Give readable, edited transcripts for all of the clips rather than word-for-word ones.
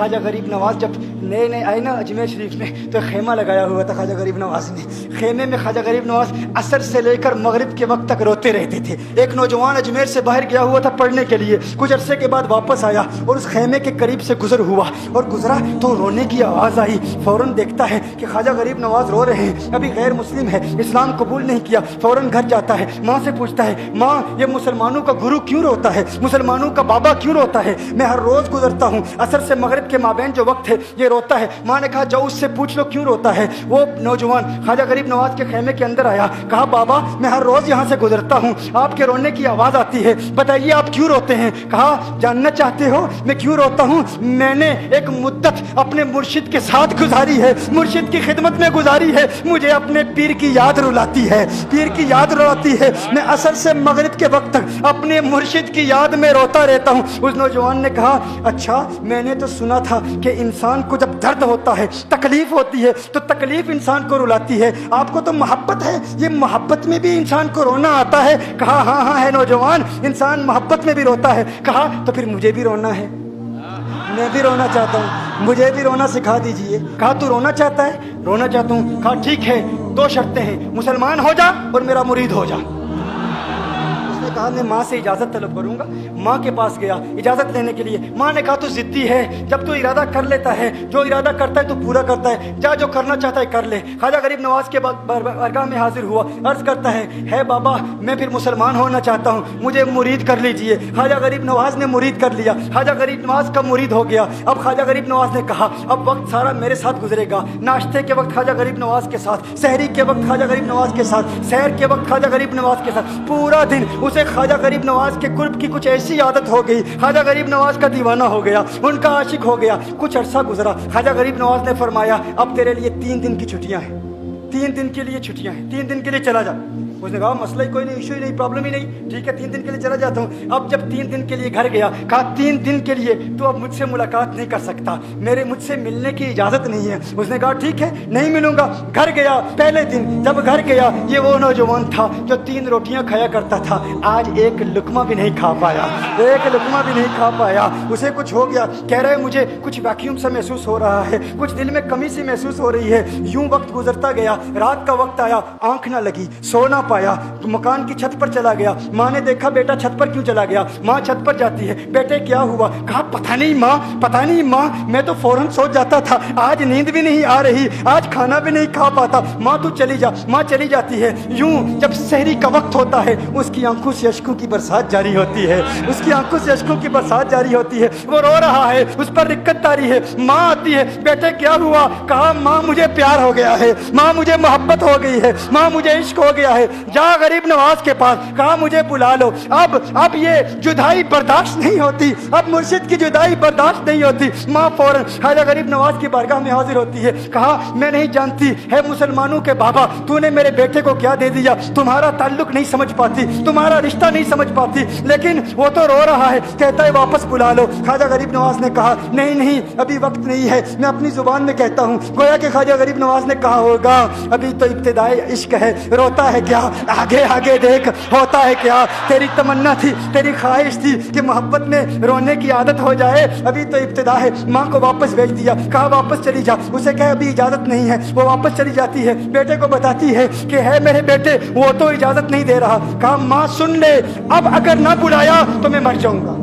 ख्वाजा गरीब नवाज जब नए नए आए ना अजमेर शरीफ में, तो खेमा लगाया हुआ था ख्वाजा गरीब नवाज ने। खेमे में ख्वाजा गरीब नवाज असर से लेकर मगरिब के वक्त तक रोते रहते थे। एक नौजवान अजमेर से बाहर गया हुआ था पढ़ने के लिए, कुछ अरसे के बाद वापस आया और उस खेमे के करीब से गुजर हुआ और गुजरा तो रोने की आवाज़ आई। फ़ौरन देखता है कि ख्वाजा गरीब नवाज रो रहे हैं, अभी गैर मुस्लिम है, इस्लाम कबूल नहीं किया। फ़ौरन घर जाता है, माँ से पूछता है, माँ ये मुसलमानों का गुरु क्यों रोता है, मुसलमानों का बाबा क्यों रोता है? मैं हर रोज़ गुजरता हूँ, असर से मगरिब के माबैन जो वक्त है ये रोता है। माँ ने कहा जाओ उससे पूछ लो क्यों रोता है। वो नौजवान ख्वाजा गरीब नवाज के खेमे के अंदर आया, कहा बाबा मैं हर रोज़ यहाँ से गुजरता हूँ, आपके रोने की आवाज़ आती है, बताइए आप क्यों रोते हैं? कहा जानना चाहते हो मैं क्यों रोता हूँ? मैंने एक मुद्दत अपने मुर्शिद के साथ गुजारी है, मुर्शिद की खिदमत में गुजारी है, मुझे अपने पीर की याद रुलाती है, पीर की याद रुलाती है। मैं असर से मगरिब के वक्त तक अपने मुर्शिद की याद में रोता रहता हूँ। उस नौजवान ने कहा अच्छा मैंने तो सुना था कि इंसान को जब दर्द होता है, तकलीफ होती है, तो तकलीफ इंसान को रुलाती है, आपको तो मोहब्बत है, ये मोहब्बत में भी इंसान को रोना आता है? कहा हाँ हाँ है नौजवान, इंसान मोहब्बत में भी रोता है। कहा तो फिर मुझे भी रोना है, मैं भी रोना चाहता हूँ, मुझे भी रोना सिखा दीजिए। कहा तू रोना चाहता है? रोना चाहता हूँ। कहा ठीक है, दो शर्तें हैं, मुसलमान हो जा और मेरा मुरीद हो जा। उसने कहा मैं माँ से इजाज़त तलब करूँगा। माँ के पास गया इजाज़त लेने के लिए। माँ ने कहा तू ज़िद्दी है, जब तू इरादा कर लेता है, जो इरादा करता है तो पूरा करता है, जा जो करना चाहता है कर ले। ख्वाजा गरीब नवाज के बारगाह में हाजिर हुआ, अर्ज़ करता है बाबा मैं फिर मुसलमान होना चाहता हूँ, मुझे मुरीद कर लीजिए। ख्वाजा गरीब नवाज ने मुरीद कर लिया, ख्वाजा गरीब नवाज का मुरीद हो गया। अब ख्वाजा गरीब नवाज ने कहा अब वक्त सारा मेरे साथ गुजरेगा, नाश्ते के वक्त ख्वाजा गरीब नवाज के साथ, सहरी के वक्त ख्वाजा गरीब नवाज के साथ, सैर के वक्त ख्वाजा गरीब नवाज के साथ, पूरा दिन उसे ख्वाजा गरीब नवाज के कुर्ब की कुछ ऐसी आदत हो गई, ख्वाजा गरीब नवाज का दीवाना हो गया, उनका आशिक हो गया। कुछ अरसा गुजरा, ख्वाजा गरीब नवाज ने फरमाया अब तेरे लिए 3 दिन की छुट्टियां हैं, 3 दिन के लिए छुट्टियां हैं, 3 दिन के लिए चला जा। उसने कहा मसला ही कोई नहीं, इशू ही नहीं, प्रॉब्लम ही नहीं, ठीक है 3 दिन के लिए चला जाता हूँ। अब जब 3 दिन के लिए घर गया, कहा 3 दिन के लिए तो अब मुझसे मुलाकात नहीं कर सकता, मुझसे मिलने की इजाज़त नहीं है। उसने कहा ठीक है नहीं मिलूंगा। घर गया, पहले दिन जब घर गया, ये वो नौजवान था जो 3 रोटियां खाया करता था, आज एक लुकमा भी नहीं खा पाया, एक लुकमा भी नहीं खा पाया। उसे कुछ हो गया, कह रहे मुझे कुछ वैक्यूम सा महसूस हो रहा है, कुछ दिल में कमी सी महसूस हो रही है। यूं वक्त गुजरता गया, रात का वक्त आया, आंख ना लगी, सो ना पाया, तो मकान की छत पर चला गया। माँ ने देखा बेटा छत पर क्यों चला गया? माँ छत पर जाती है, बेटे क्या हुआ? कहा पता नहीं माँ, पता नहीं माँ, मैं तो फौरन सो जाता था, आज नींद भी नहीं आ रही, आज खाना भी नहीं खा पाता। माँ तू चली जा। माँ चली जाती है। यूं जब सहरी का वक्त होता है, उसकी आंखों से अश्कों की बरसात जारी होती है, उसकी आंखों से अश्कों की बरसात जारी होती है, वो रो रहा है, उस पर दिक्कत तारी है। माँ आती है, बेटे क्या हुआ? कहा माँ मुझे प्यार हो गया है, माँ मुझे मोहब्बत हो गई है, माँ मुझे इश्क हो गया है, जा गरीब नवाज के पास। कहा मुझे बुला लो, अब ये जुदाई बर्दाश्त नहीं होती, अब मुर्शिद की जुदाई बर्दाश्त नहीं होती। माँ फौरन ख्वाजा गरीब नवाज की बारगाह में हाजिर होती है। कहा मैं नहीं जानती है मुसलमानों के बाबा, तूने मेरे बेटे को क्या दे दिया, तुम्हारा ताल्लुक नहीं समझ पाती, तुम्हारा रिश्ता नहीं समझ पाती, लेकिन वो तो रो रहा है, कहता है वापस बुला लो। ख्वाजा गरीब नवाज ने कहा नहीं नहीं अभी वक्त नहीं है, मैं अपनी जुबान में कहता हूँ। गोया कि ख्वाजा गरीब नवाज ने कहा होगा अभी तो इब्तिदाई इश्क है, रोता है क्या, आगे आगे देख होता है क्या। तेरी तमन्ना थी, तेरी ख्वाहिश थी कि मोहब्बत में रोने की आदत हो जाए, अभी तो इब्तिदा है। माँ को वापस भेज दिया, कहा वापस चली जा। उसे कहे अभी इजाजत नहीं है, वो वापस चली जाती है, बेटे को बताती है कि है मेरे बेटे वो तो इजाजत नहीं दे रहा। कहा माँ सुन ले, अब अगर ना बुलाया तो मैं मर जाऊंगा,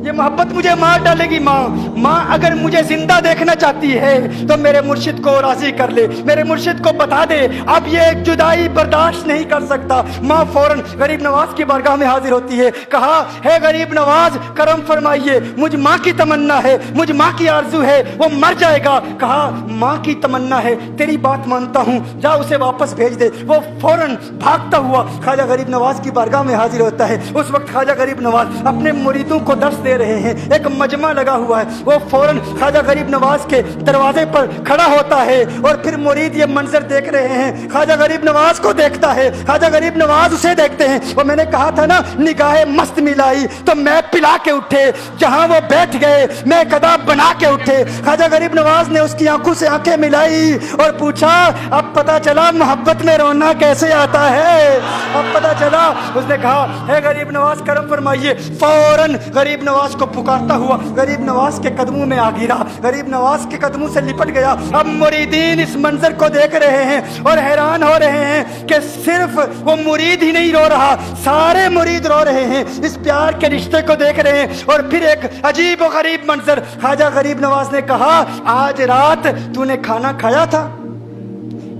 ये मोहब्बत मुझे मार डालेगी। माँ अगर मुझे जिंदा देखना चाहती है तो मेरे मुर्शिद को राजी कर ले, मेरे मुर्शिद को बता दे अब ये जुदाई बर्दाश्त नहीं कर सकता। माँ फौरन गरीब नवाज की बारगाह में हाजिर होती है। कहा है गरीब नवाज करम फरमाइए, मुझ माँ की तमन्ना है, मुझ माँ की आरजू है, वो मर जाएगा। कहा माँ की तमन्ना है, तेरी बात मानता हूँ, जा उसे वापस भेज दे। वो फौरन भागता हुआ ख्वाजा गरीब नवाज की बारगाह में हाजिर होता है। उस वक्त ख्वाजा गरीब नवाज अपने मुरीदों को दर्स दे रहे हैं, एक मजमा लगा हुआ है। वो फौरन ख्वाजा गरीब नवाज के दरवाजे पर खड़ा होता है और फिर मुरीद ये मंजर देख रहे हैं, ख्वाजा गरीब नवाज को देखता है, ख्वाजा गरीब नवाज उसे देखते हैं। और मैंने कहा था ना निगाहे मस्त मिलाई तो मैं पिला के उठे, जहां वो बैठ गए मैं कदा बना के उठे। ख्वाजा गरीब नवाज ने उसकी आंखों से आंखें मिलाई और पूछा अब पता चला मोहब्बत में रोना कैसे आता है, अब पता चला। उसने कहा है गरीब नवाज करम फरमाइए। फौरन गरीब नवाज नवाज को पुकारता हुआ गरीब नवाज के कदमों में आ गिरा, गरीब नवाज के कदमों से लिपट गया। अब मुरीदीन इस मंजर को देख रहे हैं और हैरान हो रहे हैं कि सिर्फ वो मुरीद ही नहीं रो रहा, सारे मुरीद रो रहे हैं, इस प्यार के रिश्ते को देख रहे हैं। और फिर एक अजीब और गरीब मंजर, ख्वाजा गरीब नवाज ने कहा, आज रात तूने खाना खाया था?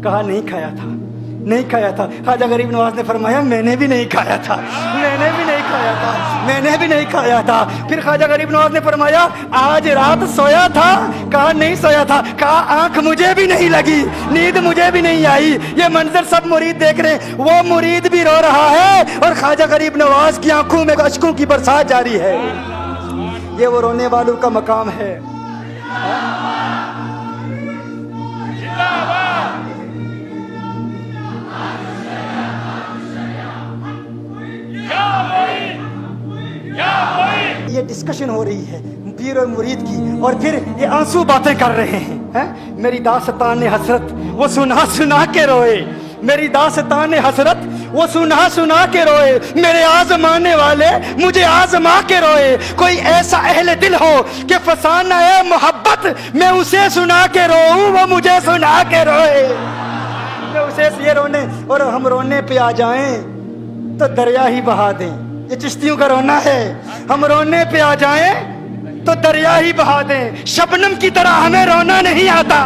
कहा नहीं खाया था, नहीं खाया था। ख्वाजा गरीब नवाज ने फरमाया, मैंने भी नहीं खाया था, मैंने भी नहीं खाया था, मैंने भी नहीं खाया था। फिर ख्वाजा गरीब नवाज ने फरमाया, आज रात सोया था? कहा नहीं सोया था। कहा आंख मुझे भी नहीं लगी, नींद मुझे भी नहीं आई। ये मंजर सब मुरीद देख रहे हैं, वो मुरीद भी रो रहा है और ख्वाजा गरीब नवाज की आंखों में अश्कों की बरसात जारी है। ये वो रोने वालों का मकाम है। ये डिस्कशन हो रही है पीर और मुरीद की, और फिर ये आंसू बातें कर रहे हैं। मेरी दास्तान हसरत वो सुना सुना के रोए, मेरी दास्तान हसरत वो सुना सुना के रोए, मेरे आजमाने वाले मुझे आजमा के रोए। कोई ऐसा अहले दिल हो कि फसाना है मोहब्बत, मैं उसे सुना के रोऊं, वो मुझे सुना के रोए। मैं उसे ये रोने और हम रोने पे आ जाएं तो दरिया ही बहा दें। ये चिश्तियों का रोना है, हम रोने पे आ जाएं तो दरिया ही बहा दें। शबनम की तरह हमें रोना नहीं आता।